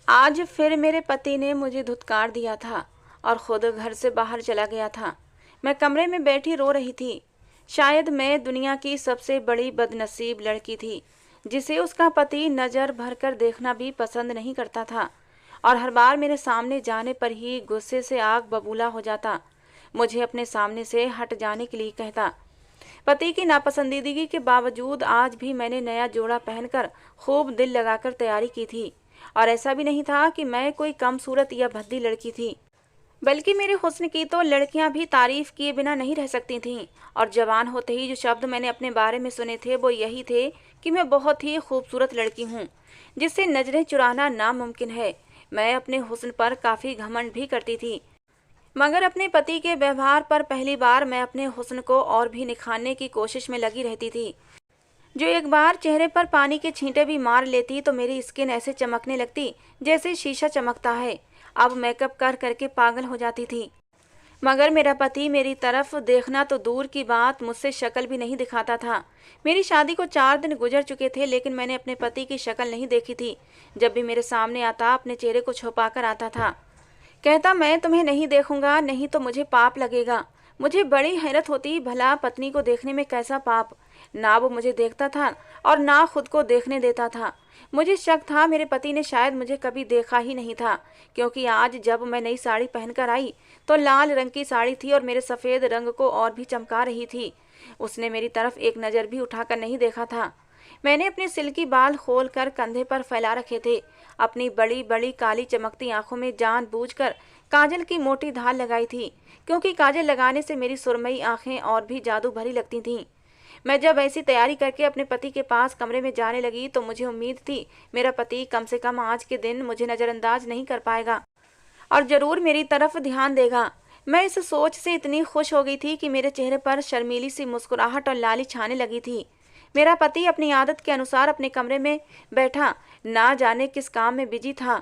आज फिर मेरे पति ने मुझे धुतकार दिया था और खुद घर से बाहर चला गया था। मैं कमरे में बैठी रो रही थी। शायद मैं दुनिया की सबसे बड़ी बदनसीब लड़की थी, जिसे उसका पति नज़र भरकर देखना भी पसंद नहीं करता था और हर बार मेरे सामने जाने पर ही गुस्से से आग बबूला हो जाता। मुझे अपने सामने से हट जाने के लिए कहता। पति की नापसंदीदगी के बावजूद आज भी मैंने नया जोड़ा पहनकर खूब दिल लगाकर तैयारी की थी। और ऐसा भी नहीं था कि मैं कोई कम सूरत या भद्दी लड़की थी, बल्कि मेरे हुस्न की तो लड़कियां भी तारीफ किए बिना नहीं रह सकती थीं। और जवान होते ही जो शब्द मैंने अपने बारे में सुने थे वो यही थे कि मैं बहुत ही खूबसूरत लड़की हूँ, जिससे नजरें चुराना नामुमकिन है। मैं अपने हुस्न पर काफ़ी घमंड भी करती थी, मगर अपने पति के व्यवहार पर पहली बार मैं अपने हुस्न को और भी निखारने की कोशिश में लगी रहती थी। जो एक बार चेहरे पर पानी के छींटे भी मार लेती तो मेरी स्किन ऐसे चमकने लगती जैसे शीशा चमकता है। अब मेकअप कर करके पागल हो जाती थी, मगर मेरा पति मेरी तरफ देखना तो दूर की बात, मुझसे शक्ल भी नहीं दिखाता था। मेरी शादी को 4 दिन गुजर चुके थे, लेकिन मैंने अपने पति की शक्ल नहीं देखी थी। जब भी मेरे सामने आता अपने चेहरे को छुपाकर आता था। कहता, मैं तुम्हें नहीं देखूंगा, नहीं तो मुझे पाप लगेगा। मुझे बड़ी हैरत होती, भला पत्नी को देखने में कैसा पाप। ना वो मुझे देखता था और ना खुद को देखने देता था। मुझे शक था मेरे पति ने शायद मुझे कभी देखा ही नहीं था, क्योंकि आज जब मैं नई साड़ी पहनकर आई तो लाल रंग की साड़ी थी और मेरे सफ़ेद रंग को और भी चमका रही थी। उसने मेरी तरफ एक नज़र भी उठाकर नहीं देखा था। मैंने अपने सिल्की बाल खोलकर कंधे पर फैला रखे थे। अपनी बड़ी बड़ी काली चमकती आंखों में जानबूझकर काजल की मोटी धार लगाई थी, क्योंकि काजल लगाने से मेरी सुरमई आंखें और भी जादू भरी लगती थीं। मैं जब ऐसी तैयारी करके अपने पति के पास कमरे में जाने लगी तो मुझे उम्मीद थी मेरा पति कम से कम आज के दिन मुझे नज़रअंदाज नहीं कर पाएगा और ज़रूर मेरी तरफ ध्यान देगा। मैं इस सोच से इतनी खुश हो गई थी कि मेरे चेहरे पर शर्मीली सी मुस्कुराहट और लाली छाने लगी थी। मेरा पति अपनी आदत के अनुसार अपने कमरे में बैठा ना जाने किस काम में बिजी था।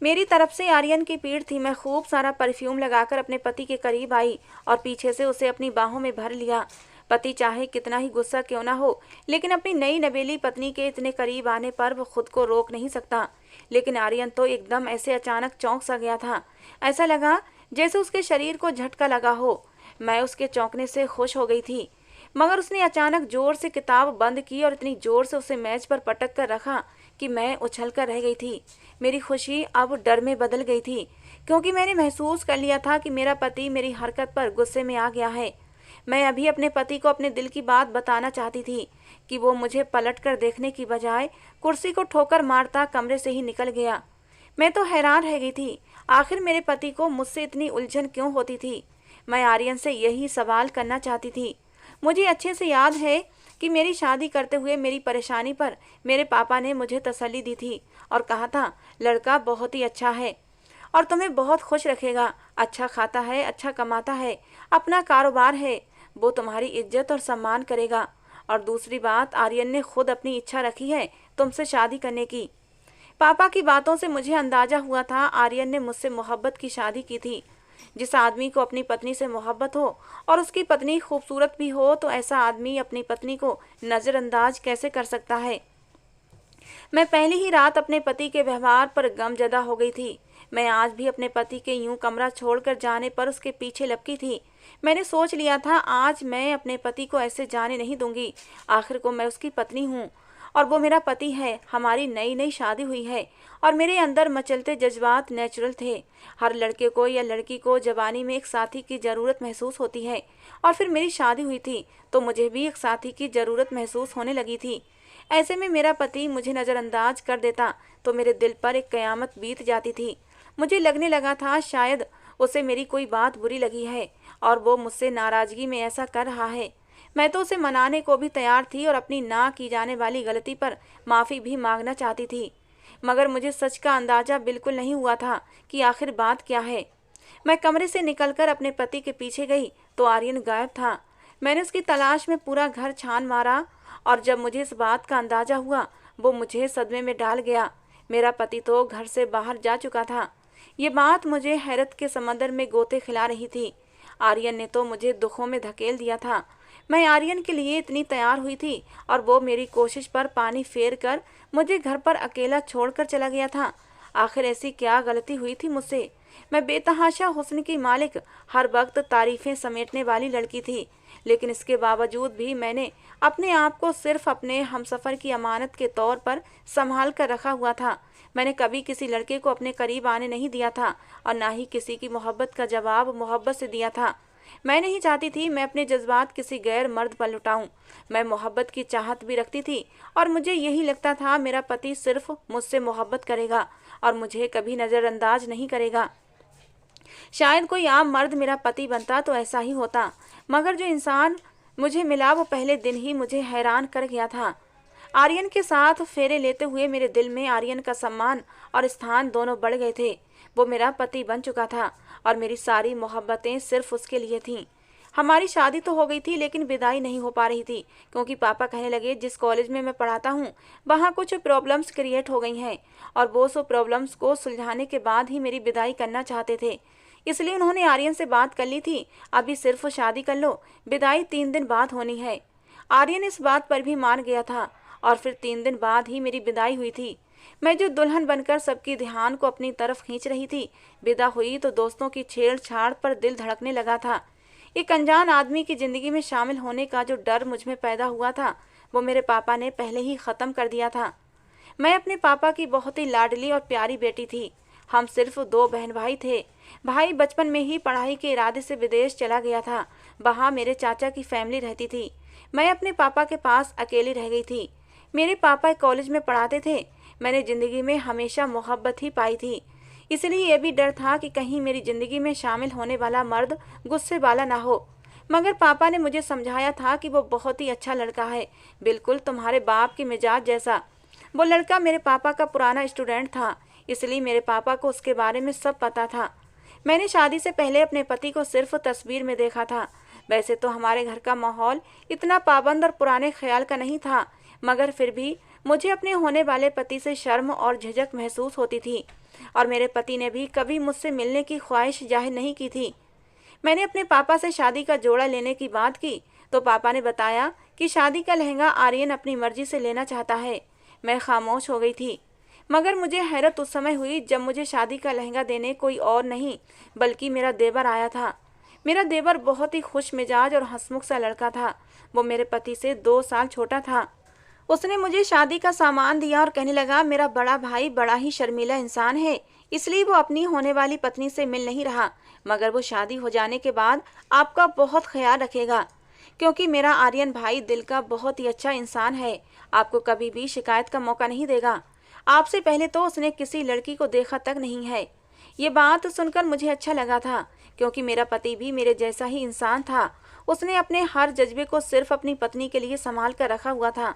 मेरी तरफ से आर्यन की पीड़ थी। मैं खूब सारा परफ्यूम लगाकर अपने पति के करीब आई और पीछे से उसे अपनी बाहों में भर लिया। पति चाहे कितना ही गुस्सा क्यों ना हो, लेकिन अपनी नई नवेली पत्नी के इतने करीब आने पर वो खुद को रोक नहीं सकता। लेकिन आर्यन तो एकदम ऐसे अचानक चौंक सा गया था। ऐसा लगा जैसे उसके शरीर को झटका लगा हो। मैं उसके चौंकने से खुश हो गई थी, मगर उसने अचानक जोर से किताब बंद की और इतनी जोर से उसे मेज पर पटक कर रखा कि मैं उछल कर रह गई थी। मेरी खुशी अब डर में बदल गई थी, क्योंकि मैंने महसूस कर लिया था कि मेरा पति मेरी हरकत पर गुस्से में आ गया है। मैं अभी अपने पति को अपने दिल की बात बताना चाहती थी कि वो मुझे पलट कर देखने की बजाय कुर्सी को ठोकर मारता कमरे से ही निकल गया। मैं तो हैरान रह गई थी, आखिर मेरे पति को मुझसे इतनी उलझन क्यों होती थी। मैं आर्यन से यही सवाल करना चाहती थी। मुझे अच्छे से याद है कि मेरी शादी करते हुए मेरी परेशानी पर मेरे पापा ने मुझे तसल्ली दी थी और कहा था, लड़का बहुत ही अच्छा है और तुम्हें बहुत खुश रखेगा। अच्छा खाता है, अच्छा कमाता है, अपना कारोबार है, वो तुम्हारी इज्जत और सम्मान करेगा। और दूसरी बात, आर्यन ने खुद अपनी इच्छा रखी है तुमसे शादी करने की। पापा की बातों से मुझे अंदाजा हुआ था आर्यन ने मुझसे मोहब्बत की शादी की थी। जिस आदमी को अपनी पत्नी से मोहब्बत हो और उसकी पत्नी खूबसूरत भी हो, तो ऐसा आदमी अपनी पत्नी को नज़रअंदाज कैसे कर सकता है। मैं पहली ही रात अपने पति के व्यवहार पर गमजदा हो गई थी। मैं आज भी अपने पति के यूं कमरा छोड़कर जाने पर उसके पीछे लपकी थी। मैंने सोच लिया था आज मैं अपने पति को ऐसे जाने नहीं दूंगी। आखिर को मैं उसकी पत्नी हूँ और वो मेरा पति है। हमारी नई नई शादी हुई है और मेरे अंदर मचलते जज्बात नेचुरल थे। हर लड़के को या लड़की को जवानी में एक साथी की ज़रूरत महसूस होती है, और फिर मेरी शादी हुई थी तो मुझे भी एक साथी की ज़रूरत महसूस होने लगी थी। ऐसे में मेरा पति मुझे नज़रअंदाज कर देता तो मेरे दिल पर एक क़यामत बीत जाती थी। मुझे लगने लगा था शायद उसे मेरी कोई बात बुरी लगी है और वो मुझसे नाराज़गी में ऐसा कर रहा है। मैं तो उसे मनाने को भी तैयार थी और अपनी ना की जाने वाली गलती पर माफ़ी भी मांगना चाहती थी, मगर मुझे सच का अंदाज़ा बिल्कुल नहीं हुआ था कि आखिर बात क्या है। मैं कमरे से निकलकर अपने पति के पीछे गई तो आर्यन गायब था। मैंने उसकी तलाश में पूरा घर छान मारा और जब मुझे इस बात का अंदाज़ा हुआ वो मुझे सदमे में डाल गया। मेरा पति तो घर से बाहर जा चुका था। ये बात मुझे हैरत के समंदर में गोते खिला रही थी। आर्यन ने तो मुझे दुखों में धकेल दिया था। मैं आर्यन के लिए इतनी तैयार हुई थी और वो मेरी कोशिश पर पानी फेर कर मुझे घर पर अकेला छोड़कर चला गया था। आखिर ऐसी क्या गलती हुई थी मुझसे? मैं बेतहाशा हुस्न की मालिक, हर वक्त तारीफें समेटने वाली लड़की थी, लेकिन इसके बावजूद भी मैंने अपने आप को सिर्फ अपने हमसफ़र की अमानत के तौर पर संभाल कर रखा हुआ था। मैंने कभी किसी लड़के को अपने करीब आने नहीं दिया था और ना ही किसी की मोहब्बत का जवाब मोहब्बत से दिया था। मैं नहीं चाहती थी मैं अपने जज्बात किसी गैर मर्द पर लुटाऊं। मैं मोहब्बत की चाहत भी रखती थी और मुझे यही लगता था मेरा पति सिर्फ मुझसे मोहब्बत करेगा और मुझे कभी नज़रअंदाज नहीं करेगा। शायद कोई आम मर्द मेरा पति बनता तो ऐसा ही होता, मगर जो इंसान मुझे मिला वो पहले दिन ही मुझे हैरान कर गया था। आर्यन के साथ फेरे लेते हुए मेरे दिल में आर्यन का सम्मान और स्थान दोनों बढ़ गए थे। वो मेरा पति बन चुका था और मेरी सारी मोहब्बतें सिर्फ उसके लिए थीं। हमारी शादी तो हो गई थी लेकिन विदाई नहीं हो पा रही थी, क्योंकि पापा कहने लगे जिस कॉलेज में मैं पढ़ाता हूँ वहाँ कुछ प्रॉब्लम्स क्रिएट हो गई हैं और वो सब प्रॉब्लम्स को सुलझाने के बाद ही मेरी विदाई करना चाहते थे। इसलिए उन्होंने आर्यन से बात कर ली थी, अभी सिर्फ शादी कर लो, विदाई 3 दिन बाद होनी है। आर्यन इस बात पर भी मान गया था और फिर 3 दिन बाद ही मेरी विदाई हुई थी। मैं जो दुल्हन बनकर सबकी ध्यान को अपनी तरफ खींच रही थी, विदा हुई तो दोस्तों की छेड़छाड़ पर दिल धड़कने लगा था। एक अनजान आदमी की जिंदगी में शामिल होने का जो डर मुझ में पैदा हुआ था वो मेरे पापा ने पहले ही ख़त्म कर दिया था। मैं अपने पापा की बहुत ही लाडली और प्यारी बेटी थी। हम सिर्फ 2 बहन भाई थे। भाई बचपन में ही पढ़ाई के इरादे से विदेश चला गया था। वहाँ मेरे चाचा की फैमिली रहती थी। मैं अपने पापा के पास अकेली रह गई थी। मेरे पापा एक कॉलेज में पढ़ाते थे। मैंने ज़िंदगी में हमेशा मोहब्बत ही पाई थी, इसलिए यह भी डर था कि कहीं मेरी ज़िंदगी में शामिल होने वाला मर्द गुस्से वाला ना हो। मगर पापा ने मुझे समझाया था कि वो बहुत ही अच्छा लड़का है, बिल्कुल तुम्हारे बाप के मिजाज जैसा। वो लड़का मेरे पापा का पुराना स्टूडेंट था, इसलिए मेरे पापा को उसके बारे में सब पता था। मैंने शादी से पहले अपने पति को सिर्फ तस्वीर में देखा था। वैसे तो हमारे घर का माहौल इतना पाबंद और पुराने ख्याल का नहीं था, मगर फिर भी मुझे अपने होने वाले पति से शर्म और झिझक महसूस होती थी और मेरे पति ने भी कभी मुझसे मिलने की ख्वाहिश जाहिर नहीं की थी। मैंने अपने पापा से शादी का जोड़ा लेने की बात की तो पापा ने बताया कि शादी का लहंगा आर्यन अपनी मर्जी से लेना चाहता है। मैं खामोश हो गई थी, मगर मुझे हैरत उस समय हुई जब मुझे शादी का लहंगा देने कोई और नहीं बल्कि मेरा देवर आया था। मेरा देवर बहुत ही खुश मिजाज और हंसमुख सा लड़का था। वो मेरे पति से 2 साल छोटा था। उसने मुझे शादी का सामान दिया और कहने लगा मेरा बड़ा भाई बड़ा ही शर्मीला इंसान है, इसलिए वो अपनी होने वाली पत्नी से मिल नहीं रहा, मगर वो शादी हो जाने के बाद आपका बहुत ख्याल रखेगा, क्योंकि मेरा आर्यन भाई दिल का बहुत ही अच्छा इंसान है, आपको कभी भी शिकायत का मौका नहीं देगा। आपसे पहले तो उसने किसी लड़की को देखा तक नहीं है। ये बात सुनकर मुझे अच्छा लगा था, क्योंकि मेरा पति भी मेरे जैसा ही इंसान था। उसने अपने हर जज्बे को सिर्फ अपनी पत्नी के लिए संभाल कर रखा हुआ था।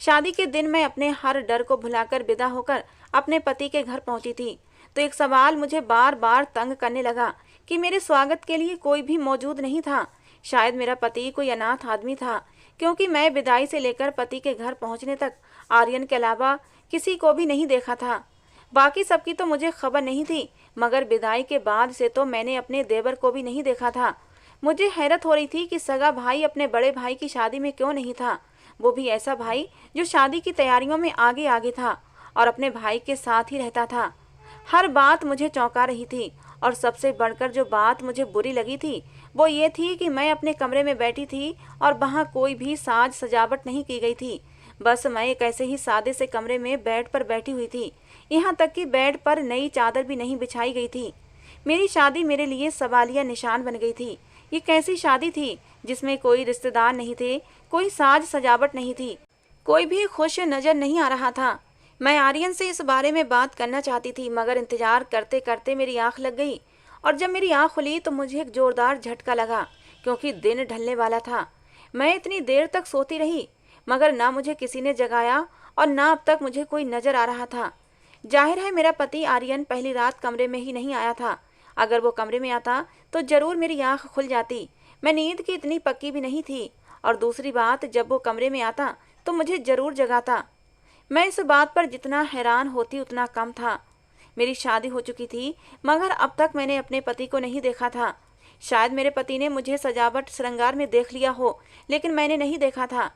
शादी के दिन मैं अपने हर डर को भुलाकर विदा होकर अपने पति के घर पहुंची थी तो एक सवाल मुझे बार बार तंग करने लगा कि मेरे स्वागत के लिए कोई भी मौजूद नहीं था। शायद मेरा पति कोई अनाथ आदमी था, क्योंकि मैं विदाई से लेकर पति के घर पहुंचने तक आर्यन के अलावा किसी को भी नहीं देखा था। बाकी सबकी तो मुझे खबर नहीं थी, मगर विदाई के बाद से तो मैंने अपने देवर को भी नहीं देखा था। मुझे हैरत हो रही थी कि सगा भाई अपने बड़े भाई की शादी में क्यों नहीं था, वो भी ऐसा भाई जो शादी की तैयारियों में आगे आगे था और अपने भाई के साथ ही रहता था। हर बात मुझे चौंका रही थी और सबसे बढ़कर जो बात मुझे बुरी लगी थी वो ये थी कि मैं अपने कमरे में बैठी थी और वहाँ कोई भी साज सजावट नहीं की गई थी। बस मैं एक ऐसे ही सादे से कमरे में बेड पर बैठी हुई थी, यहाँ तक कि बेड पर नई चादर भी नहीं बिछाई गई थी। मेरी शादी मेरे लिए सवालिया निशान बन गई थी। ये कैसी शादी थी जिसमें कोई रिश्तेदार नहीं थे, कोई साज सजावट नहीं थी, कोई भी खुश नज़र नहीं आ रहा था। मैं आर्यन से इस बारे में बात करना चाहती थी, मगर इंतजार करते करते मेरी आंख लग गई और जब मेरी आंख खुली तो मुझे एक जोरदार झटका लगा, क्योंकि दिन ढलने वाला था। मैं इतनी देर तक सोती रही, मगर ना मुझे किसी ने जगाया और ना अब तक मुझे कोई नज़र आ रहा था। जाहिर है मेरा पति आर्यन पहली रात कमरे में ही नहीं आया था। अगर वो कमरे में आता तो ज़रूर मेरी आंख खुल जाती। मैं नींद की इतनी पक्की भी नहीं थी, और दूसरी बात, जब वो कमरे में आता तो मुझे ज़रूर जगाता। मैं इस बात पर जितना हैरान होती उतना कम था। मेरी शादी हो चुकी थी, मगर अब तक मैंने अपने पति को नहीं देखा था। शायद मेरे पति ने मुझे सजावट श्रृंगार में देख लिया हो, लेकिन मैंने नहीं देखा था।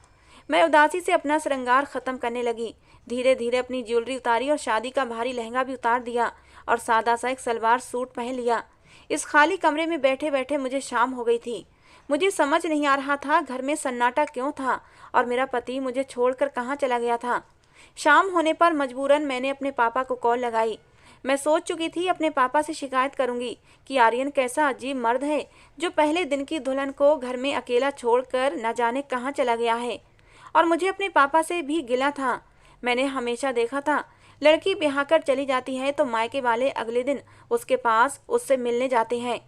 मैं उदासी से अपना श्रृंगार ख़त्म करने लगी। धीरे धीरे अपनी ज्वेलरी उतारी और शादी का भारी लहंगा भी उतार दिया और सादा सा एक सलवार सूट पहन लिया। इस खाली कमरे में बैठे बैठे मुझे शाम हो गई थी। मुझे समझ नहीं आ रहा था घर में सन्नाटा क्यों था और मेरा पति मुझे छोड़कर कहाँ चला गया था। शाम होने पर मजबूरन मैंने अपने पापा को कॉल लगाई। मैं सोच चुकी थी अपने पापा से शिकायत करूंगी कि आर्यन कैसा अजीब मर्द है जो पहले दिन की दुल्हन को घर में अकेला छोड़कर न जाने कहाँ चला गया है। और मुझे अपने पापा से भी गिला था। मैंने हमेशा देखा था लड़की ब्याह कर चली जाती है तो मायके वाले अगले दिन उसके पास उससे मिलने जाते हैं।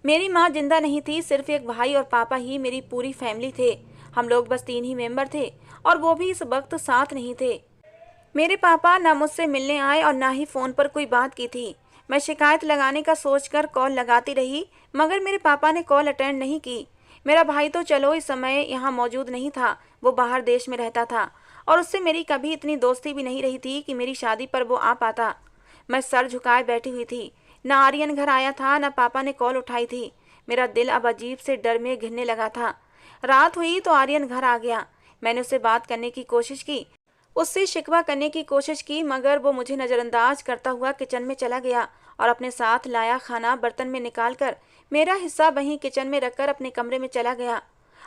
मेरी माँ जिंदा नहीं थी, सिर्फ एक भाई और पापा ही मेरी पूरी फैमिली थे। हम लोग बस 3 ही मेंबर थे और वो भी इस वक्त साथ नहीं थे। मेरे पापा ना मुझसे मिलने आए और ना ही फ़ोन पर कोई बात की थी। मैं शिकायत लगाने का सोचकर कॉल लगाती रही मगर मेरे पापा ने कॉल अटेंड नहीं की। मेरा भाई तो चलो इस समय यहाँ मौजूद नहीं था, वो बाहर देश में रहता था और उससे मेरी कभी इतनी दोस्ती भी नहीं रही थी कि मेरी शादी पर वो आ पाता। मैं सर झुकाए बैठी हुई थी। ना आर्यन घर आया था, ना पापा ने कॉल उठाई थी। मेरा दिल अब अजीब से डर में घिरने लगा था। रात हुई तो आर्यन घर आ गया। मैंने उससे बात करने की कोशिश की, उससे शिकवा करने की कोशिश की मगर वो मुझे नज़रअंदाज करता हुआ किचन में चला गया और अपने साथ लाया खाना बर्तन में निकालकर मेरा हिस्सा वहीं किचन में रखकर अपने कमरे में चला गया।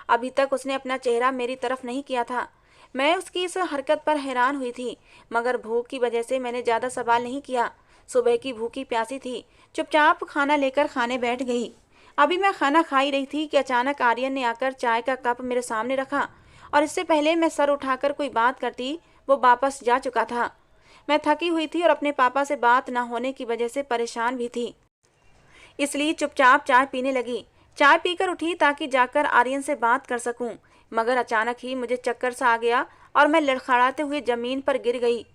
अभी तक उसने अपना चेहरा मेरी तरफ नहीं किया था। मैं उसकी इस हरकत पर हैरान हुई थी मगर भूख की वजह से मैंने ज़्यादा सवाल नहीं किया। सुबह की भूखी प्यासी थी, चुपचाप खाना लेकर खाने बैठ गई। अभी मैं खाना खा ही रही थी कि अचानक आर्यन ने आकर चाय का कप मेरे सामने रखा और इससे पहले मैं सर उठाकर कोई बात करती वो वापस जा चुका था। मैं थकी हुई थी और अपने पापा से बात ना होने की वजह से परेशान भी थी, इसलिए चुपचाप चाय पीने लगी। चाय पीकर उठी ताकि जाकर आर्यन से बात कर सकूं मगर अचानक ही मुझे चक्कर सा आ गया और मैं लड़खड़ाते हुए ज़मीन पर गिर गई।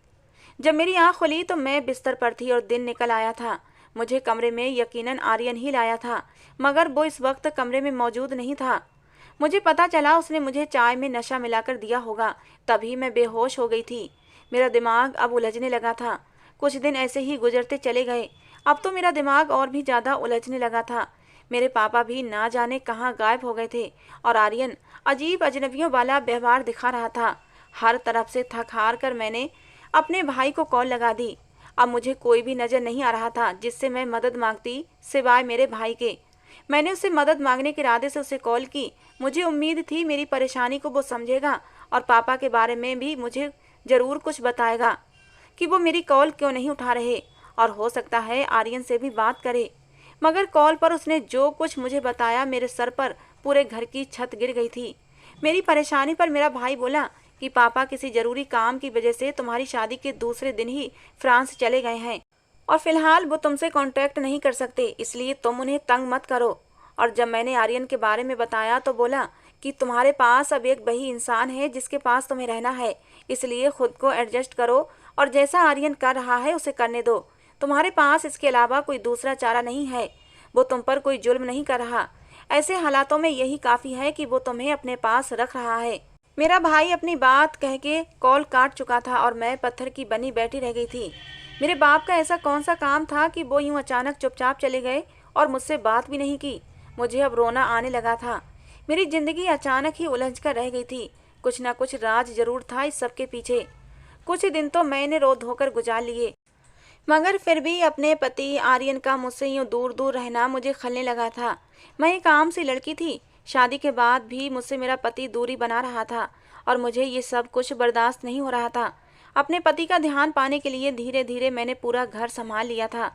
जब मेरी आँख खुली तो मैं बिस्तर पर थी और दिन निकल आया था। मुझे कमरे में यकीनन आर्यन ही लाया था मगर वो इस वक्त कमरे में मौजूद नहीं था। मुझे पता चला उसने मुझे चाय में नशा मिलाकर दिया होगा, तभी मैं बेहोश हो गई थी। मेरा दिमाग अब उलझने लगा था। कुछ दिन ऐसे ही गुजरते चले गए। अब तो मेरा दिमाग और भी ज़्यादा उलझने लगा था। मेरे पापा भी ना जाने कहाँ गायब हो गए थे और आर्यन अजीब अजनबियों वाला व्यवहार दिखा रहा था। हर तरफ से थक हार कर मैंने अपने भाई को कॉल लगा दी। अब मुझे कोई भी नज़र नहीं आ रहा था जिससे मैं मदद मांगती सिवाय मेरे भाई के। मैंने उससे मदद मांगने के इरादे से उसे कॉल की। मुझे उम्मीद थी मेरी परेशानी को वो समझेगा और पापा के बारे में भी मुझे ज़रूर कुछ बताएगा कि वो मेरी कॉल क्यों नहीं उठा रहे और हो सकता है आर्यन से भी बात करे। मगर कॉल पर उसने जो कुछ मुझे बताया मेरे सर पर पूरे घर की छत गिर गई थी। मेरी परेशानी पर मेरा भाई बोला कि पापा किसी ज़रूरी काम की वजह से तुम्हारी शादी के दूसरे दिन ही फ्रांस चले गए हैं और फिलहाल वो तुमसे कांटेक्ट नहीं कर सकते, इसलिए तुम उन्हें तंग मत करो। और जब मैंने आर्यन के बारे में बताया तो बोला कि तुम्हारे पास अब एक वही इंसान है जिसके पास तुम्हें रहना है, इसलिए खुद को एडजस्ट करो और जैसा आर्यन कर रहा है उसे करने दो। तुम्हारे पास इसके अलावा कोई दूसरा चारा नहीं है। वो तुम पर कोई जुल्म नहीं कर रहा। ऐसे हालातों में यही काफ़ी है कि वो तुम्हें अपने पास रख रहा है। मेरा भाई अपनी बात कह के कॉल काट चुका था और मैं पत्थर की बनी बैठी रह गई थी। मेरे बाप का ऐसा कौन सा काम था कि वो यूं अचानक चुपचाप चले गए और मुझसे बात भी नहीं की। मुझे अब रोना आने लगा था। मेरी ज़िंदगी अचानक ही उलझ कर रह गई थी। कुछ ना कुछ राज जरूर था इस सब के पीछे। कुछ दिन तो मैंने रो धोकर गुजार लिए मगर फिर भी अपने पति आर्यन का मुझसे यूँ दूर दूर रहना मुझे खलने लगा था। मैं एक आम सी लड़की थी। शादी के बाद भी मुझसे मेरा पति दूरी बना रहा था और मुझे ये सब कुछ बर्दाश्त नहीं हो रहा था। अपने पति का ध्यान पाने के लिए धीरे धीरे मैंने पूरा घर संभाल लिया था।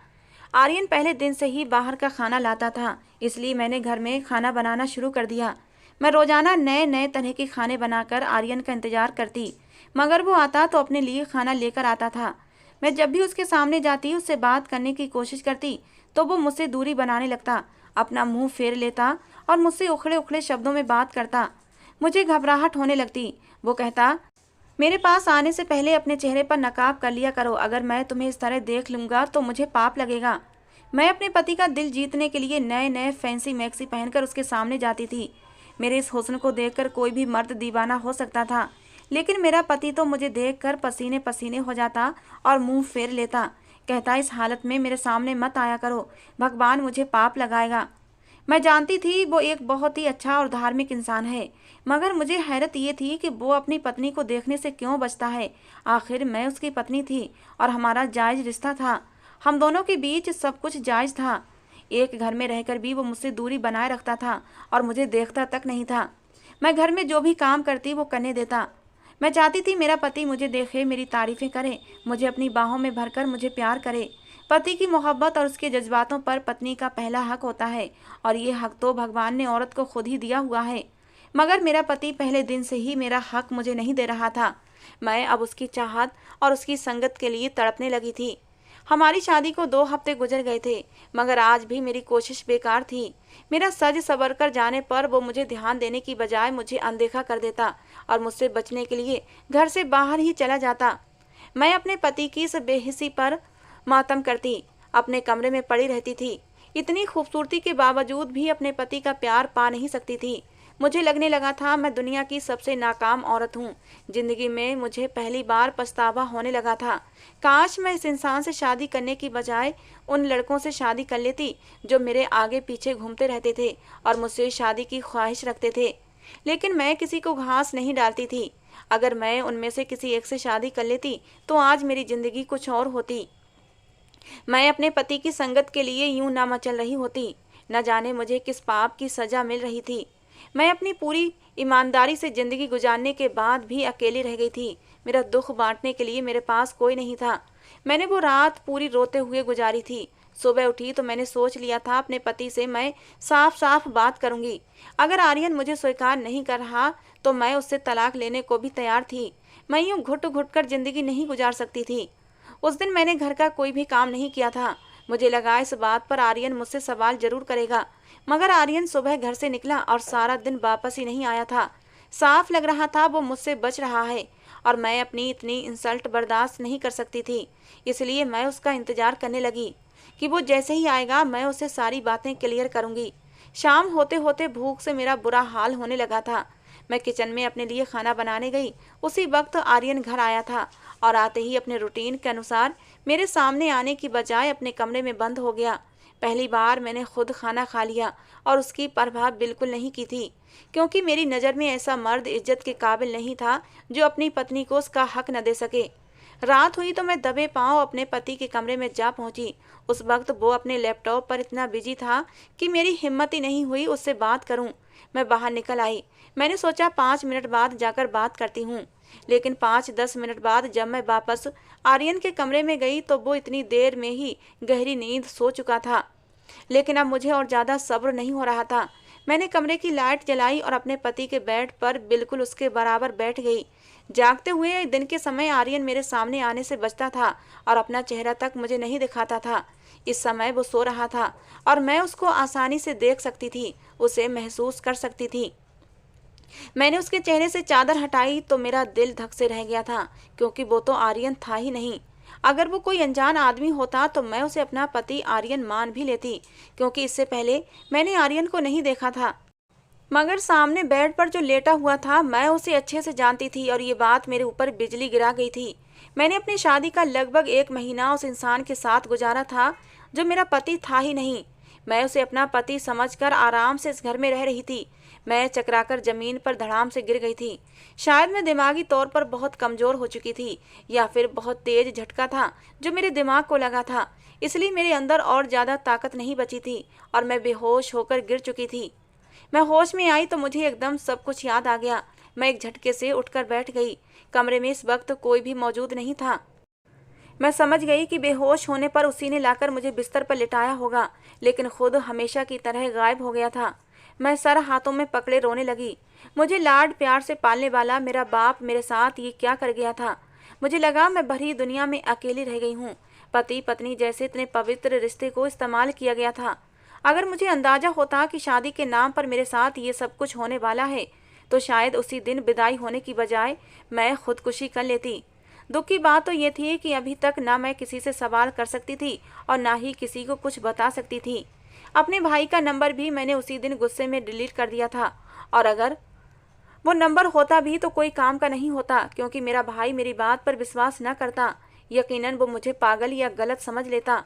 आर्यन पहले दिन से ही बाहर का खाना लाता था, इसलिए मैंने घर में खाना बनाना शुरू कर दिया। मैं रोज़ाना नए नए तरह के खाने बनाकर आर्यन का इंतज़ार करती मगर वो आता तो अपने लिए खाना लेकर आता था। मैं जब भी उसके सामने जाती उससे बात करने की कोशिश करती तो वो मुझसे दूरी बनाने लगता, अपना मुंह फेर लेता और मुझसे उखड़े उखड़े शब्दों में बात करता। मुझे घबराहट होने लगती। वो कहता, मेरे पास आने से पहले अपने चेहरे पर नकाब कर लिया करो, अगर मैं तुम्हें इस तरह देख लूँगा तो मुझे पाप लगेगा। मैं अपने पति का दिल जीतने के लिए नए नए फैंसी मैक्सी पहनकर उसके सामने जाती थी। मेरे इस हुस्न को देखकर कोई भी मर्द दीवाना हो सकता था, लेकिन मेरा पति तो मुझे देखकर पसीने पसीने हो जाता और मुंह फेर लेता। कहता, इस हालत में मेरे सामने मत आया करो, भगवान मुझे पाप लगाएगा। मैं जानती थी वो एक बहुत ही अच्छा और धार्मिक इंसान है, मगर मुझे हैरत ये थी कि वो अपनी पत्नी को देखने से क्यों बचता है। आखिर मैं उसकी पत्नी थी और हमारा जायज रिश्ता था। हम दोनों के बीच सब कुछ जायज था। एक घर में रहकर भी वो मुझसे दूरी बनाए रखता था और मुझे देखता तक नहीं था। मैं घर में जो भी काम करती वो करने देता। मैं चाहती थी मेरा पति मुझे देखे, मेरी तारीफें करे, मुझे अपनी बाहों में भरकर मुझे प्यार करे। पति की मोहब्बत और उसके जज्बातों पर पत्नी का पहला हक होता है और ये हक तो भगवान ने औरत को खुद ही दिया हुआ है। मगर मेरा पति पहले दिन से ही मेरा हक मुझे नहीं दे रहा था। मैं अब उसकी चाहत और उसकी संगत के लिए तड़पने लगी थी। हमारी शादी को 2 हफ्ते गुजर गए थे, मगर आज भी मेरी कोशिश बेकार थी। मेरा सज सवर कर जाने पर वो मुझे ध्यान देने की बजाय मुझे अनदेखा कर देता और मुझसे बचने के लिए घर से बाहर ही चला जाता। मैं अपने पति की इस बेहिसी पर मातम करती, अपने कमरे में पड़ी रहती थी। इतनी खूबसूरती के बावजूद भी अपने पति का प्यार पा नहीं सकती थी। मुझे लगने लगा था मैं दुनिया की सबसे नाकाम औरत हूँ। जिंदगी में मुझे पहली बार पछतावा होने लगा था। काश मैं इस इंसान से शादी करने की बजाय उन लड़कों से शादी कर लेती जो मेरे आगे पीछे घूमते रहते थे और मुझसे शादी की ख्वाहिश रखते थे। लेकिन मैं किसी को घास नहीं डालती थी। अगर मैं उनमें से किसी एक से शादी कर लेती तो आज मेरी जिंदगी कुछ और होती। मैं अपने पति की संगत के लिए यूं ना मचल रही होती। न जाने मुझे किस पाप की सजा मिल रही थी। मैं अपनी पूरी ईमानदारी से जिंदगी गुजारने के बाद भी अकेली रह गई थी। मेरा दुख बांटने के लिए मेरे पास कोई नहीं था। मैंने वो रात पूरी रोते हुए गुजारी थी। सुबह उठी तो मैंने सोच लिया था अपने पति से मैं साफ साफ बात करूंगी। अगर आर्यन मुझे स्वीकार नहीं कर रहा तो मैं उससे तलाक लेने को भी तैयार थी। मैं यूं घुट घुट कर जिंदगी नहीं गुजार सकती थी। उस दिन मैंने घर का कोई भी काम नहीं किया था। मुझे लगा इस बात पर आर्यन मुझसे सवाल जरूर करेगा, मगर आर्यन सुबह घर से निकला और सारा दिन वापस ही नहीं आया था। साफ लग रहा था वो मुझसे बच रहा है और मैं अपनी इतनी इंसल्ट बर्दाश्त नहीं कर सकती थी। इसलिए मैं उसका इंतजार करने लगी कि वो जैसे ही आएगा मैं उसे सारी बातें क्लियर करूंगी। शाम होते होते भूख से मेरा बुरा हाल होने लगा था। मैं किचन में अपने लिए खाना बनाने गई। उसी वक्त आर्यन घर आया था और आते ही अपने रूटीन के अनुसार मेरे सामने आने की बजाय अपने कमरे में बंद हो गया। पहली बार मैंने खुद खाना खा लिया और उसकी परवाह बिल्कुल नहीं की थी, क्योंकि मेरी नज़र में ऐसा मर्द इज्जत के काबिल नहीं था जो अपनी पत्नी को उसका हक न दे सके। रात हुई तो मैं दबे पांव अपने पति के कमरे में जा पहुंची। उस वक्त वो अपने लैपटॉप पर इतना बिजी था कि मेरी हिम्मत ही नहीं हुई उससे बात करूं। मैं बाहर निकल आई। मैंने सोचा 5 मिनट बाद जाकर बात करती हूँ, लेकिन 5-10 मिनट बाद जब मैं वापस आर्यन के कमरे में गई तो वो इतनी देर में ही गहरी नींद सो चुका था। लेकिन अब मुझे और ज़्यादा सब्र नहीं हो रहा था। मैंने कमरे की लाइट जलाई और अपने पति के बेड पर बिल्कुल उसके बराबर बैठ गई। जागते हुए दिन के समय आर्यन मेरे सामने आने से बचता था और अपना चेहरा तक मुझे नहीं दिखाता था। इस समय वो सो रहा था और मैं उसको आसानी से देख सकती थी, उसे महसूस कर सकती थी। मैंने उसके चेहरे से चादर हटाई तो मेरा दिल धक से रह गया था, क्योंकि वो तो आर्यन था ही नहीं। अगर वो कोई अनजान आदमी होता तो मैं उसे अपना पति आर्यन मान भी लेती, क्योंकि इससे पहले मैंने आर्यन को नहीं देखा था। मगर सामने बेड पर जो लेटा हुआ था मैं उसे अच्छे से जानती थी और ये बात मेरे ऊपर बिजली गिरा गई थी। मैंने अपनी शादी का लगभग 1 महीना उस इंसान के साथ गुजारा था जो मेरा पति था ही नहीं। मैं उसे अपना पति समझकर आराम से इस घर में रह रही थी। मैं चकराकर जमीन पर धड़ाम से गिर गई थी। शायद मैं दिमागी तौर पर बहुत कमजोर हो चुकी थी या फिर बहुत तेज झटका था जो मेरे दिमाग को लगा था, इसलिए मेरे अंदर और ज़्यादा ताकत नहीं बची थी और मैं बेहोश होकर गिर चुकी थी। मैं होश में आई तो मुझे एकदम सब कुछ याद आ गया। मैं एक झटके से उठकर बैठ गई। कमरे में इस वक्त कोई भी मौजूद नहीं था। मैं समझ गई कि बेहोश होने पर उसी ने लाकर मुझे बिस्तर पर लिटाया होगा, लेकिन खुद हमेशा की तरह गायब हो गया था। मैं सर हाथों में पकड़े रोने लगी। मुझे लाड प्यार से पालने वाला मेरा बाप मेरे साथ ये क्या कर गया था। मुझे लगा मैं भरी दुनिया में अकेली रह गई हूँ। पति पत्नी जैसे इतने पवित्र रिश्ते को इस्तेमाल किया गया था। अगर मुझे अंदाजा होता कि शादी के नाम पर मेरे साथ ये सब कुछ होने वाला है तो शायद उसी दिन विदाई होने की बजाय मैं खुदकुशी कर लेती। दुख की बात तो ये थी कि अभी तक ना मैं किसी से सवाल कर सकती थी और ना ही किसी को कुछ बता सकती थी। अपने भाई का नंबर भी मैंने उसी दिन गुस्से में डिलीट कर दिया था, और अगर वो नंबर होता भी तो कोई काम का नहीं होता, क्योंकि मेरा भाई मेरी बात पर विश्वास न करता। यकीनन वो मुझे पागल या गलत समझ लेता।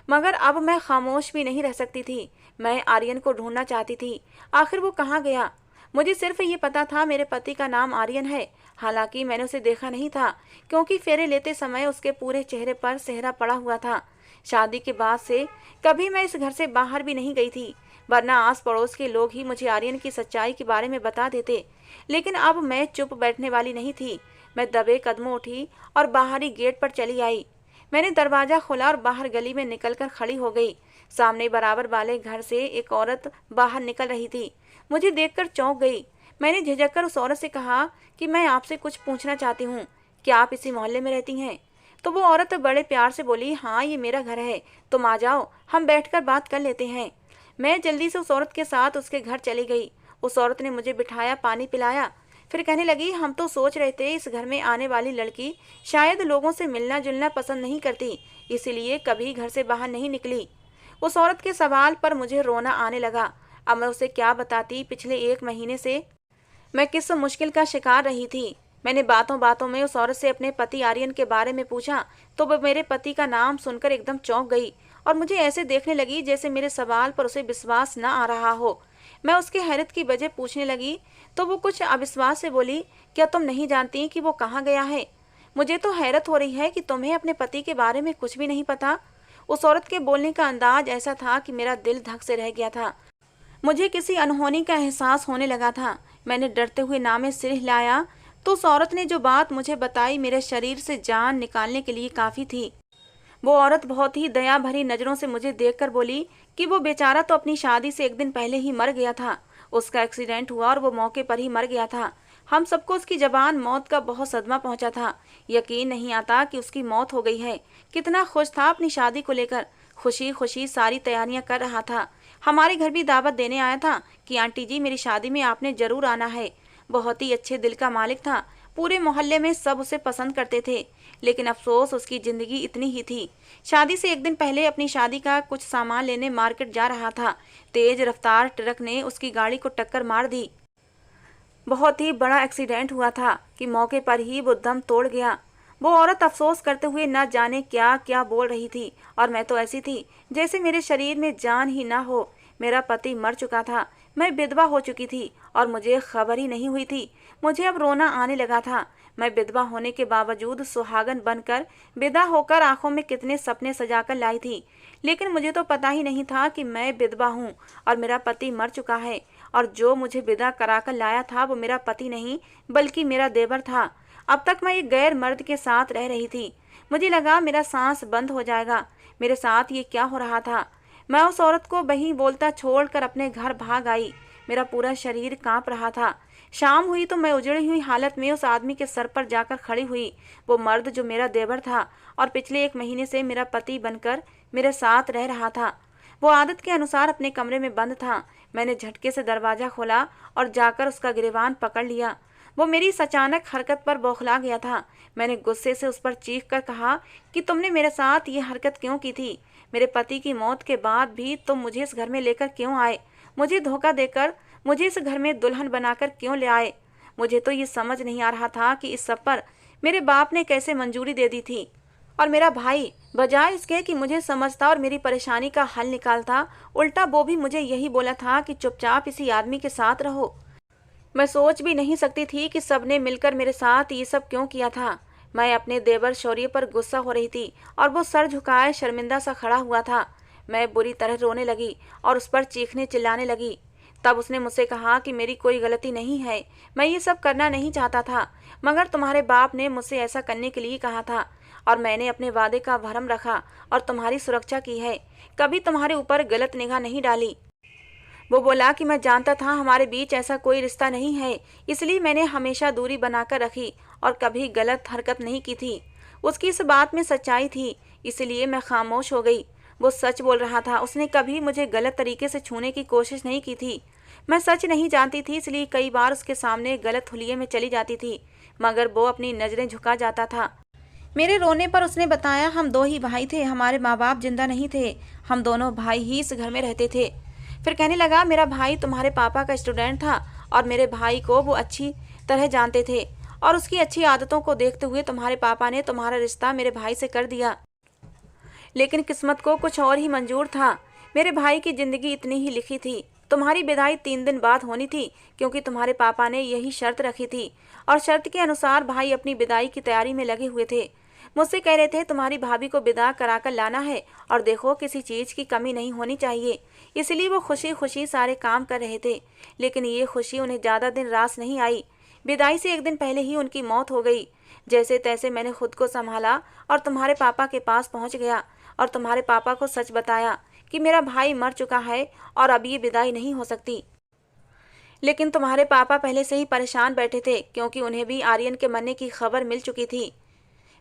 मगर अब मैं खामोश भी नहीं रह सकती थी। मैं आर्यन को ढूंढना चाहती थी। आखिर वो कहाँ गया? मुझे सिर्फ ये पता था मेरे पति का नाम आर्यन है। हालांकि मैंने उसे देखा नहीं था, क्योंकि फेरे लेते समय उसके पूरे चेहरे पर सेहरा पड़ा हुआ था। शादी के बाद से कभी मैं इस घर से बाहर भी नहीं गई थी, वरना आस पड़ोस के लोग ही मुझे आर्यन की सच्चाई के बारे में बता देते। लेकिन अब मैं चुप बैठने वाली नहीं थी। मैं दबे कदमों उठी और बाहरी गेट पर चली आई। मैंने दरवाजा खोला और बाहर गली में निकलकर खड़ी हो गई। सामने बराबर वाले घर से एक औरत बाहर निकल रही थी। मुझे देखकर चौंक गई। मैंने झिझककर उस औरत से कहा कि मैं आपसे कुछ पूछना चाहती हूँ, क्या आप इसी मोहल्ले में रहती हैं? तो वो औरत बड़े प्यार से बोली, हाँ ये मेरा घर है, तुम आ जाओ, हम बैठकर बात कर लेते हैं। मैं जल्दी से उस औरत के साथ उसके घर चली गई। उस औरत ने मुझे बिठाया, पानी पिलाया, फिर कहने लगी, हम तो सोच रहे थे इस घर में आने वाली लड़की शायद लोगों से मिलना जुलना पसंद नहीं करती, इसीलिए कभी घर से बाहर नहीं निकली। उस औरत के सवाल पर मुझे रोना आने लगा। अब मैं उसे क्या बताती पिछले 1 महीने से मैं किस मुश्किल का शिकार रही थी। मैंने बातों बातों में उस औरत से अपने पति आर्यन के बारे में पूछा तो वह मेरे पति का नाम सुनकर एकदम चौंक गई और मुझे ऐसे देखने लगी जैसे मेरे सवाल पर उसे विश्वास न आ रहा हो। मैं उसके हैरत की वजह पूछने लगी तो वो कुछ अविश्वास से बोली, क्या तुम नहीं जानती कि वो कहाँ गया है? मुझे तो हैरत हो रही है कि तुम्हें अपने पति के बारे में कुछ भी नहीं पता। उस औरत के बोलने का अंदाज ऐसा था कि मेरा दिल धक से रह गया था। मुझे किसी अनहोनी का एहसास होने लगा था। मैंने डरते हुए नाम में सिर हिलाया तो उस औरत ने जो बात मुझे बताई मेरे शरीर से जान निकालने के लिए काफ़ी थी। वो औरत बहुत ही दया भरी नज़रों से मुझे देखकर बोली कि वो बेचारा तो अपनी शादी से 1 दिन पहले ही मर गया था। उसका एक्सीडेंट हुआ और वो मौके पर ही मर गया था। हम सबको उसकी जबान मौत का बहुत सदमा पहुंचा था। यकीन नहीं आता कि उसकी मौत हो गई है। कितना खुश था अपनी शादी को लेकर, खुशी खुशी सारी तैयारियां कर रहा था। हमारे घर भी दावत देने आया था कि आंटी जी मेरी शादी में आपने जरूर आना है। बहुत ही अच्छे दिल का मालिक था। पूरे मोहल्ले में सब उसे पसंद करते थे। लेकिन अफसोस उसकी जिंदगी इतनी ही थी। शादी से 1 दिन पहले अपनी शादी का कुछ सामान लेने मार्केट जा रहा था। तेज रफ्तार ट्रक ने उसकी गाड़ी को टक्कर मार दी। बहुत ही बड़ा एक्सीडेंट हुआ था कि मौके पर ही वो दम तोड़ गया। वो औरत अफसोस करते हुए न जाने क्या क्या बोल रही थी और मैं तो ऐसी थी जैसे मेरे शरीर में जान ही ना हो। मेरा पति मर चुका था, मैं विधवा हो चुकी थी और मुझे खबर ही नहीं हुई थी। मुझे अब रोना आने लगा था। मैं विधवा होने के बावजूद सुहागन बनकर विदा होकर आंखों में कितने सपने सजाकर लाई थी। लेकिन मुझे तो पता ही नहीं था कि मैं विधवा हूँ और मेरा पति मर चुका है और जो मुझे विदा कराकर लाया था वो मेरा पति नहीं बल्कि मेरा देवर था। अब तक मैं एक गैर मर्द के साथ रह रही थी। मुझे लगा मेरा सांस बंद हो जाएगा। मेरे साथ ये क्या हो रहा था? मैं उस औरत को वहीं बोलता छोड़कर अपने घर भाग आई। मेरा पूरा शरीर कांप रहा था। शाम हुई तो मैं उजड़ी हुई हालत में उस आदमी के सर पर जाकर खड़ी हुई। वो मर्द जो मेरा देवर था और पिछले 1 महीने से मेरा पति बनकर मेरे साथ रह रहा था, वो आदत के अनुसार अपने कमरे में बंद था। मैंने झटके से दरवाजा खोला और जाकर उसका गिरबान पकड़ लिया। वो मेरी इस अचानक हरकत पर बौखला गया था। मैंने गुस्से से उस पर चीख कर कहा कि तुमने मेरे साथ ये हरकत क्यों की थी? मेरे पति की मौत के बाद भी तुम मुझे इस घर में लेकर क्यों आए? मुझे धोखा देकर मुझे इस घर में दुल्हन बनाकर क्यों ले आए? मुझे तो ये समझ नहीं आ रहा था कि इस सब पर मेरे बाप ने कैसे मंजूरी दे दी थी। और मेरा भाई बजाय इसके कि मुझे समझता और मेरी परेशानी का हल निकालता, उल्टा वो भी मुझे यही बोला था कि चुपचाप इसी आदमी के साथ रहो। मैं सोच भी नहीं सकती थी कि सबने मिलकर मेरे साथ ये सब क्यों किया था। मैं अपने देवर शौर्य पर गुस्सा हो रही थी और वो सर झुकाए शर्मिंदा सा खड़ा हुआ था। मैं बुरी तरह रोने लगी और उस पर चीखने चिल्लाने लगी। तब उसने मुझसे कहा कि मेरी कोई गलती नहीं है, मैं ये सब करना नहीं चाहता था, मगर तुम्हारे बाप ने मुझसे ऐसा करने के लिए कहा था और मैंने अपने वादे का भरम रखा और तुम्हारी सुरक्षा की है, कभी तुम्हारे ऊपर गलत निगाह नहीं डाली। वो बोला कि मैं जानता था हमारे बीच ऐसा कोई रिश्ता नहीं है, इसलिए मैंने हमेशा दूरी बनाकर रखी और कभी गलत हरकत नहीं की थी। उसकी इस बात में सच्चाई थी, इसलिए मैं खामोश हो गई। वो सच बोल रहा था, उसने कभी मुझे गलत तरीके से छूने की कोशिश नहीं की थी। मैं सच नहीं जानती थी, इसलिए कई बार उसके सामने गलत हुलिये में चली जाती थी, मगर वो अपनी नज़रें झुका जाता था। मेरे रोने पर उसने बताया, हम 2 ही भाई थे, हमारे माँ बाप जिंदा नहीं थे, हम दोनों भाई ही इस घर में रहते थे। फिर कहने लगा, मेरा भाई तुम्हारे पापा का स्टूडेंट था और मेरे भाई को वो अच्छी तरह जानते थे और उसकी अच्छी आदतों को देखते हुए तुम्हारे पापा ने तुम्हारा रिश्ता मेरे भाई से कर दिया। लेकिन किस्मत को कुछ और ही मंजूर था। मेरे भाई की जिंदगी इतनी ही लिखी थी। तुम्हारी विदाई 3 दिन बाद होनी थी, क्योंकि तुम्हारे पापा ने यही शर्त रखी थी, और शर्त के अनुसार भाई अपनी विदाई की तैयारी में लगे हुए थे। मुझसे कह रहे थे तुम्हारी भाभी को विदा कराकर लाना है, और देखो किसी चीज की कमी नहीं होनी चाहिए। इसलिए वो खुशी खुशी सारे काम कर रहे थे। लेकिन ये खुशी उन्हें ज्यादा दिन रास नहीं आई। विदाई से 1 दिन पहले ही उनकी मौत हो गई। जैसे तैसे मैंने खुद को संभाला और तुम्हारे पापा के पास पहुंच गया, और तुम्हारे पापा को सच बताया कि मेरा भाई मर चुका है और अब ये विदाई नहीं हो सकती। लेकिन तुम्हारे पापा पहले से ही परेशान बैठे थे, क्योंकि उन्हें भी आर्यन के मरने की खबर मिल चुकी थी।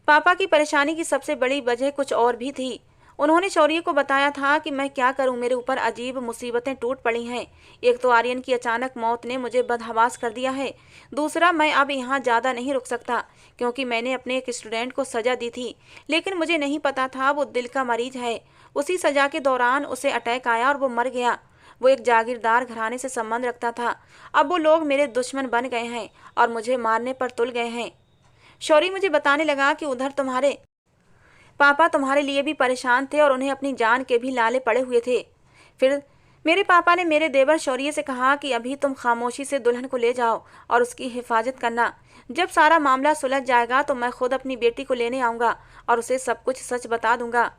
पापा की परेशानी की सबसे बड़ी वजह कुछ और भी थी। उन्होंने शौर्य को बताया था कि मैं क्या करूं, मेरे ऊपर अजीब मुसीबतें टूट पड़ी हैं। एक तो आर्यन की अचानक मौत ने मुझे बदहवास कर दिया है। दूसरा, मैं अब यहाँ ज़्यादा नहीं रुक सकता, क्योंकि मैंने अपने एक स्टूडेंट को सजा दी थी, लेकिन मुझे नहीं पता था वो दिल का मरीज है। उसी सजा के दौरान उसे अटैक आया और वो मर गया। वो एक जागीरदार घराने से संबंध रखता था। अब वो लोग मेरे दुश्मन बन गए हैं और मुझे मारने पर तुल गए हैं। शौर्य मुझे बताने लगा कि उधर तुम्हारे पापा तुम्हारे लिए भी परेशान थे और उन्हें अपनी जान के भी लाले पड़े हुए थे। फिर मेरे पापा ने मेरे देवर शौर्य से कहा कि अभी तुम खामोशी से दुल्हन को ले जाओ और उसकी हिफाजत करना। जब सारा मामला सुलझ जाएगा तो मैं खुद अपनी बेटी को लेने आऊँगा और उसे सब कुछ सच बता दूंगा।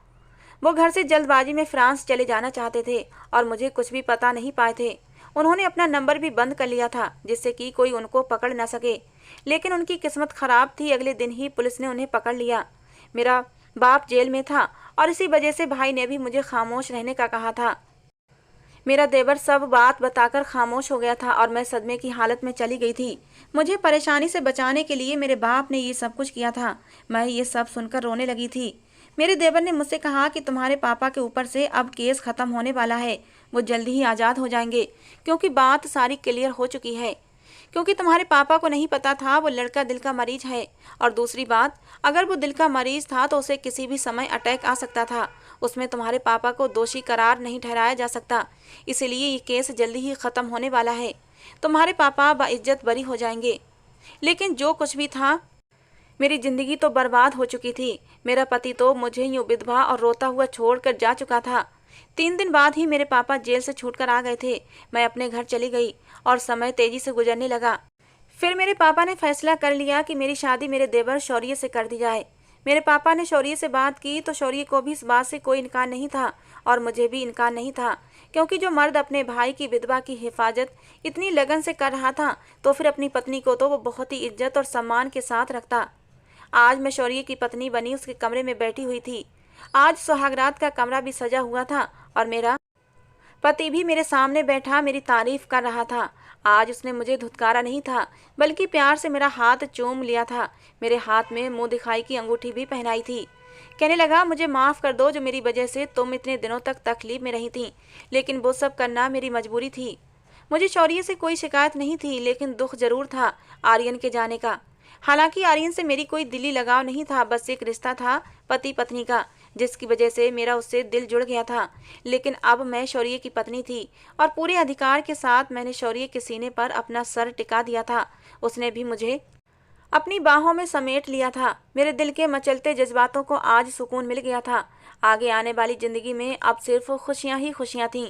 वो घर से जल्दबाजी में फ्रांस चले जाना चाहते थे और मुझे कुछ भी पता नहीं पाए थे। उन्होंने अपना नंबर भी बंद कर लिया था, जिससे कि कोई उनको पकड़ न सके। लेकिन उनकी किस्मत खराब थी, अगले दिन ही पुलिस ने उन्हें पकड़ लिया। मेरा बाप जेल में था और इसी वजह से भाई ने भी मुझे खामोश रहने का कहा था। मेरा देवर सब बात बताकर खामोश हो गया था और मैं सदमे की हालत में चली गई थी। मुझे परेशानी से बचाने के लिए मेरे बाप ने ये सब कुछ किया था। मैं ये सब सुनकर रोने लगी थी। मेरे देवर ने मुझसे कहा कि तुम्हारे पापा के ऊपर से अब केस खत्म होने वाला है, वो जल्दी ही आज़ाद हो जाएंगे, क्योंकि बात सारी क्लियर हो चुकी है। क्योंकि तुम्हारे पापा को नहीं पता था वो लड़का दिल का मरीज है, और दूसरी बात, अगर वो दिल का मरीज था तो उसे किसी भी समय अटैक आ सकता था। उसमें तुम्हारे पापा को दोषी करार नहीं ठहराया जा सकता। इसलिए ये केस जल्दी ही ख़त्म होने वाला है। तुम्हारे पापा बाइज्जत बरी हो जाएंगे। लेकिन जो कुछ भी था, मेरी ज़िंदगी तो बर्बाद हो चुकी थी। मेरा पति तो मुझे यूँ विधवा और रोता हुआ छोड़कर जा चुका था। 3 दिन बाद ही मेरे पापा जेल से छूटकर आ गए थे। मैं अपने घर चली गई और समय तेजी से गुजरने लगा। फिर मेरे पापा ने फैसला कर लिया कि मेरी शादी मेरे देवर शौर्य से कर दी जाए। मेरे पापा ने शौर्य से बात की तो शौर्य को भी इस बात से कोई इनकार नहीं था और मुझे भी इनकार नहीं था, क्योंकि जो मर्द अपने भाई की विधवा की हिफाजत इतनी लगन से कर रहा था तो फिर अपनी पत्नी को तो वो बहुत ही इज्जत और सम्मान के साथ रखता। आज मैं शौर्य की पत्नी बनी उसके कमरे में बैठी हुई थी। आज सुहागरात का कमरा भी सजा हुआ था और मेरा पति भी मेरे सामने बैठा मेरी तारीफ कर रहा था। आज उसने मुझे धुतकारा नहीं था, बल्कि प्यार से मेरा हाथ चूम लिया था। मेरे हाथ में मुंह दिखाई की अंगूठी भी पहनाई थी। कहने लगा, मुझे माफ़ कर दो जो मेरी वजह से तुम इतने दिनों तक तकलीफ में रही थी, लेकिन वो सब करना मेरी मजबूरी थी। मुझे शौर्य से कोई शिकायत नहीं थी, लेकिन दुख जरूर था आर्यन के जाने का। हालांकि आर्यन से मेरी कोई दिली लगाव नहीं था, बस एक रिश्ता था पति पत्नी का, जिसकी वजह से मेरा उससे दिल जुड़ गया था। लेकिन अब मैं शौर्य की पत्नी थी और पूरे अधिकार के साथ मैंने शौर्य के सीने पर अपना सर टिका दिया था। उसने भी मुझे अपनी बाहों में समेट लिया था। मेरे दिल के मचलते जज्बातों को आज सुकून मिल गया था। आगे आने वाली ज़िंदगी में अब सिर्फ खुशियाँ ही खुशियाँ थीं।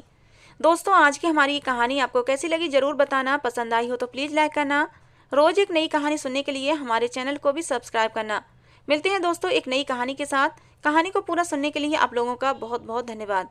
दोस्तों, आज की हमारी कहानी आपको कैसी लगी ज़रूर बताना। पसंद आई हो तो प्लीज़ लाइक करना। रोज़ एक नई कहानी सुनने के लिए हमारे चैनल को भी सब्सक्राइब करना। मिलते हैं दोस्तों एक नई कहानी के साथ। कहानी को पूरा सुनने के लिए आप लोगों का बहुत बहुत धन्यवाद।